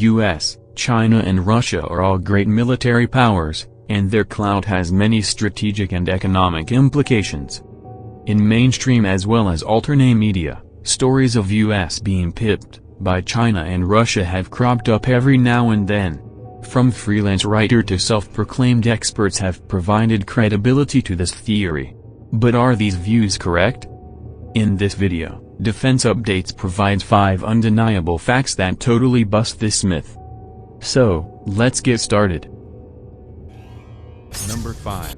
US, China and Russia are all great military powers, and their clout has many strategic and economic implications. In mainstream as well as alternate media, stories of US being pipped by China and Russia have cropped up every now and then. From freelance writer to self-proclaimed experts have provided credibility to this theory. But are these views correct? In this video, Defense Updates provides 5 undeniable facts that totally bust this myth. So, let's get started. Number 5.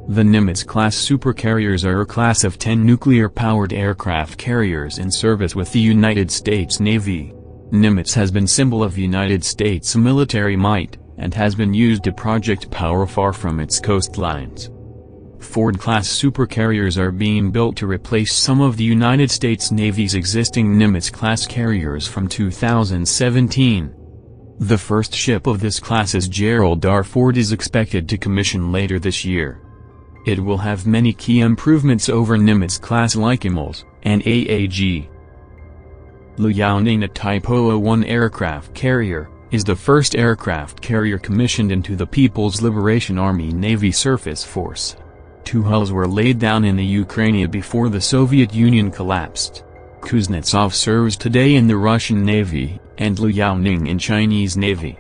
The Nimitz-class supercarriers are a class of 10 nuclear-powered aircraft carriers in service with the United States Navy. Nimitz has been symbol of United States military might, and has been used to project power far from its coastlines. Ford-class supercarriers are being built to replace some of the United States Navy's existing Nimitz-class carriers from 2017. The first ship of this class's Gerald R. Ford is expected to commission later this year. It will have many key improvements over Nimitz-class Lycomals and AAG. Liaoning, a Type 001 aircraft carrier, is the first aircraft carrier commissioned into the People's Liberation Army Navy Surface Force. 2 hulls were laid down in the Ukraine before the Soviet Union collapsed. Kuznetsov serves today in the Russian Navy, and Liaoning in Chinese Navy.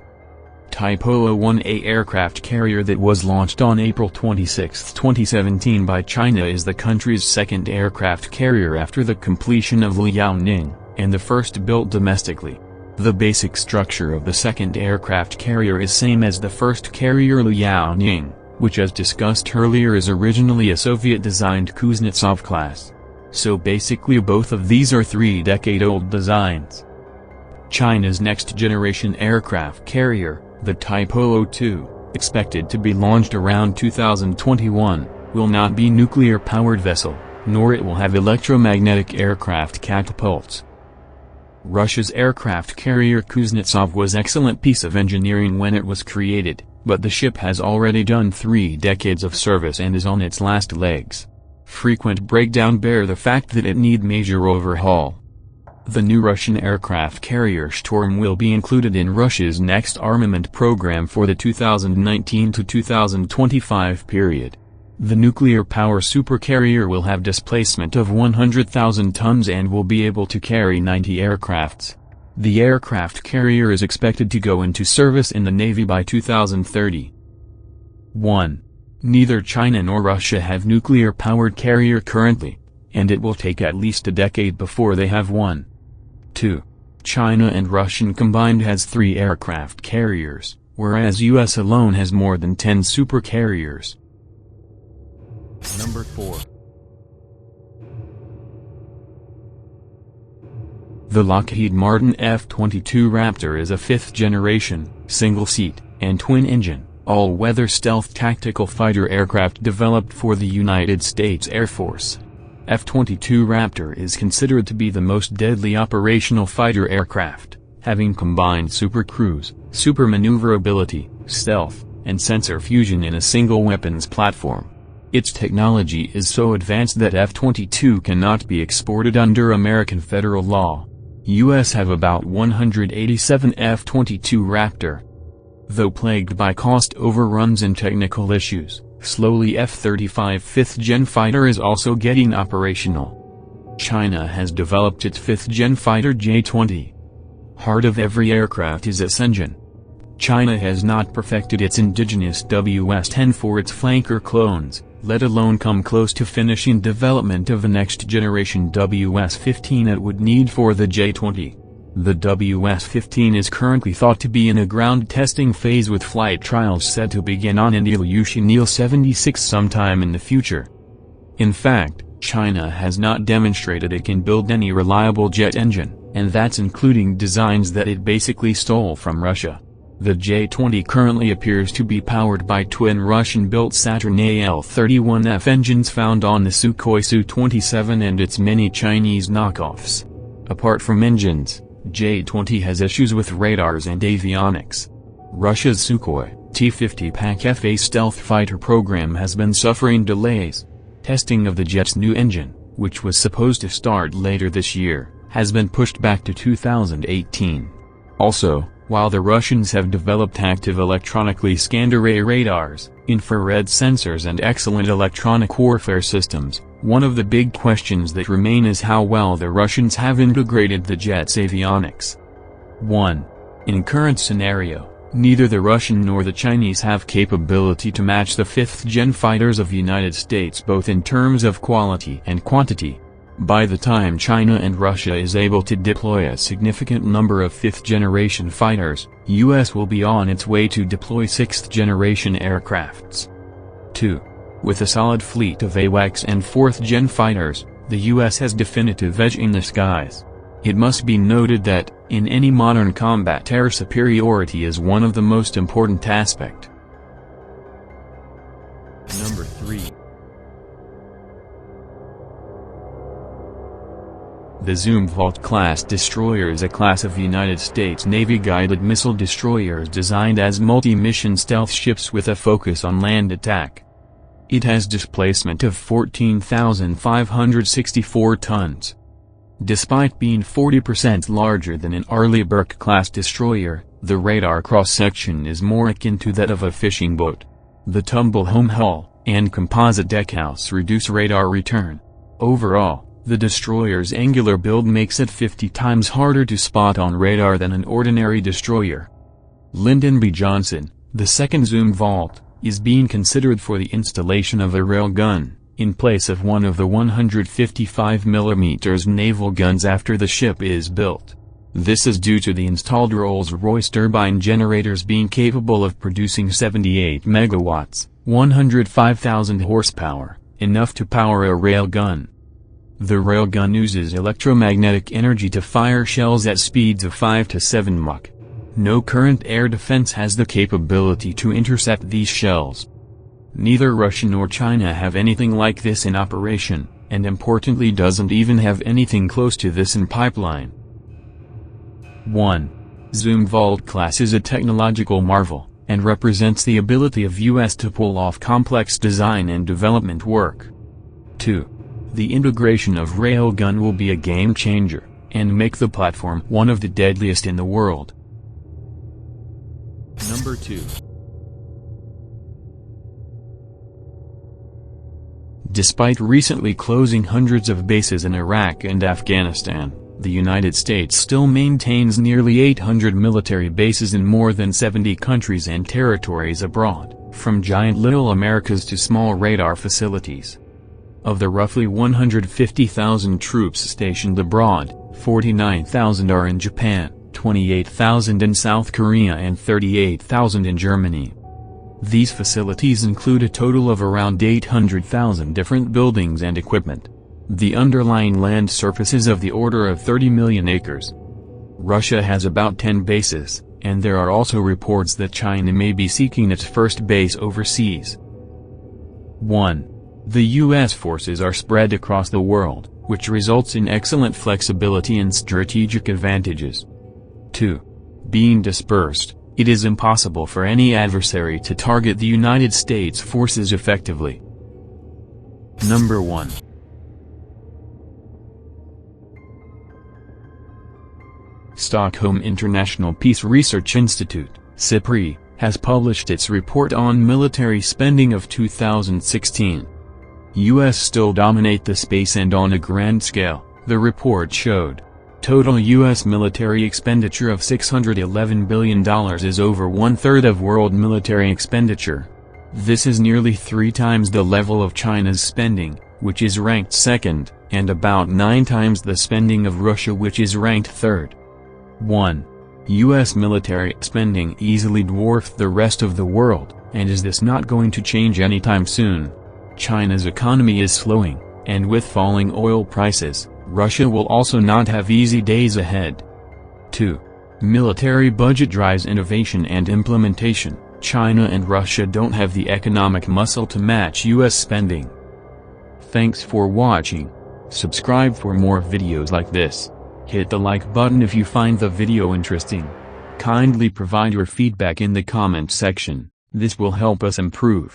Type 001A aircraft carrier that was launched on April 26, 2017 by China is the country's second aircraft carrier after the completion of Liaoning, and the first built domestically. The basic structure of the second aircraft carrier is same as the first carrier Liaoning, which as discussed earlier is originally a Soviet-designed Kuznetsov class. So basically both of these are 3-decade-old designs. China's next-generation aircraft carrier, the Type 002, expected to be launched around 2021, will not be nuclear-powered vessel, nor it will have electromagnetic aircraft catapults. Russia's aircraft carrier Kuznetsov was excellent piece of engineering when it was created, but the ship has already done 3 decades of service and is on its last legs. Frequent breakdown bear the fact that it need major overhaul. The new Russian aircraft carrier Storm will be included in Russia's next armament program for the 2019 to 2025 period. The nuclear power supercarrier will have displacement of 100,000 tons and will be able to carry 90 aircrafts. The aircraft carrier is expected to go into service in the Navy by 2030. 1. Neither China nor Russia have nuclear-powered carrier currently, and it will take at least a decade before they have one. 2. China and Russian combined has 3 aircraft carriers, whereas US alone has more than 10 supercarriers. Number 4. The Lockheed Martin F-22 Raptor is a 5th-generation, single-seat, and twin-engine, all-weather stealth tactical fighter aircraft developed for the United States Air Force. F-22 Raptor is considered to be the most deadly operational fighter aircraft, having combined super cruise, super maneuverability, stealth, and sensor fusion in a single weapons platform. Its technology is so advanced that F-22 cannot be exported under American federal law. U.S. have about 187 F-22 Raptor. Though plagued by cost overruns and technical issues, slowly F-35 5th-gen fighter is also getting operational. China has developed its 5th-gen fighter J-20. Heart of every aircraft is its engine. China has not perfected its indigenous WS-10 for its flanker clones, let alone come close to finishing development of the next-generation WS-15 it would need for the J-20. The WS-15 is currently thought to be in a ground testing phase with flight trials set to begin on an Ilyushin Il-76 sometime in the future. In fact, China has not demonstrated it can build any reliable jet engine, and that's including designs that it basically stole from Russia. The J-20 currently appears to be powered by twin Russian-built Saturn AL-31F engines found on the Sukhoi Su-27 and its many Chinese knockoffs. Apart from engines, J-20 has issues with radars and avionics. Russia's Sukhoi T-50 PAK-FA stealth fighter program has been suffering delays. Testing of the jet's new engine, which was supposed to start later this year, has been pushed back to 2018. Also, while the Russians have developed active electronically scanned array radars, infrared sensors and excellent electronic warfare systems, one of the big questions that remain is how well the Russians have integrated the jet's avionics. 1. In current scenario, neither the Russian nor the Chinese have capability to match the 5th-gen fighters of United States both in terms of quality and quantity. By the time China and Russia is able to deploy a significant number of 5th-generation fighters, US will be on its way to deploy 6th-generation aircrafts. 2. With a solid fleet of AWACS and 4th-gen fighters, the US has definitive edge in the skies. It must be noted that, in any modern combat, air superiority is one of the most important aspects. Number 3. The Zumwalt Class destroyer is a class of United States Navy guided missile destroyers designed as multi-mission stealth ships with a focus on land attack. It has displacement of 14,564 tons. Despite being 40% larger than an Arleigh-Burke-class destroyer, the radar cross-section is more akin to that of a fishing boat. The tumble-home hull and composite deckhouse reduce radar return. Overall, the destroyer's angular build makes it 50 times harder to spot on radar than an ordinary destroyer. Lyndon B. Johnson, the second Zumwalt, is being considered for the installation of a railgun, in place of one of the 155 mm naval guns after the ship is built. This is due to the installed Rolls-Royce turbine generators being capable of producing 78 megawatts, 105,000 horsepower, enough to power a railgun. The railgun uses electromagnetic energy to fire shells at speeds of 5 to 7 Mach. No current air defense has the capability to intercept these shells. Neither Russia nor China have anything like this in operation, and importantly doesn't even have anything close to this in pipeline. 1. Zumwalt Class is a technological marvel, and represents the ability of US to pull off complex design and development work. 2. The integration of railgun will be a game changer, and make the platform one of the deadliest in the world. Number 2. Despite recently closing hundreds of bases in Iraq and Afghanistan, the United States still maintains nearly 800 military bases in more than 70 countries and territories abroad, from giant Little Americas to small radar facilities. Of the roughly 150,000 troops stationed abroad, 49,000 are in Japan, 28,000 in South Korea and 38,000 in Germany. These facilities include a total of around 800,000 different buildings and equipment. The underlying land surface is of the order of 30 million acres. Russia has about 10 bases, and there are also reports that China may be seeking its first base overseas. 1. The U.S. forces are spread across the world, which results in excellent flexibility and strategic advantages. 2. Being dispersed, it is impossible for any adversary to target the United States forces effectively. Number 1. Stockholm International Peace Research Institute, SIPRI, has published its report on military spending of 2016. U.S. still dominate the space, and on a grand scale, the report showed. Total U.S. military expenditure of $611 billion is over one-third of world military expenditure. This is nearly 3 times the level of China's spending, which is ranked second, and about 9 times the spending of Russia, which is ranked third. 1. U.S. military spending easily dwarfed the rest of the world, and is this not going to change anytime soon? China's economy is slowing, and with falling oil prices, Russia will also not have easy days ahead. 2. Military budget drives innovation and implementation. China and Russia don't have the economic muscle to match U.S. spending. Thanks for watching. Subscribe for more videos like this. Hit the like button if you find the video interesting. Kindly provide your feedback in the comment section, this will help us improve.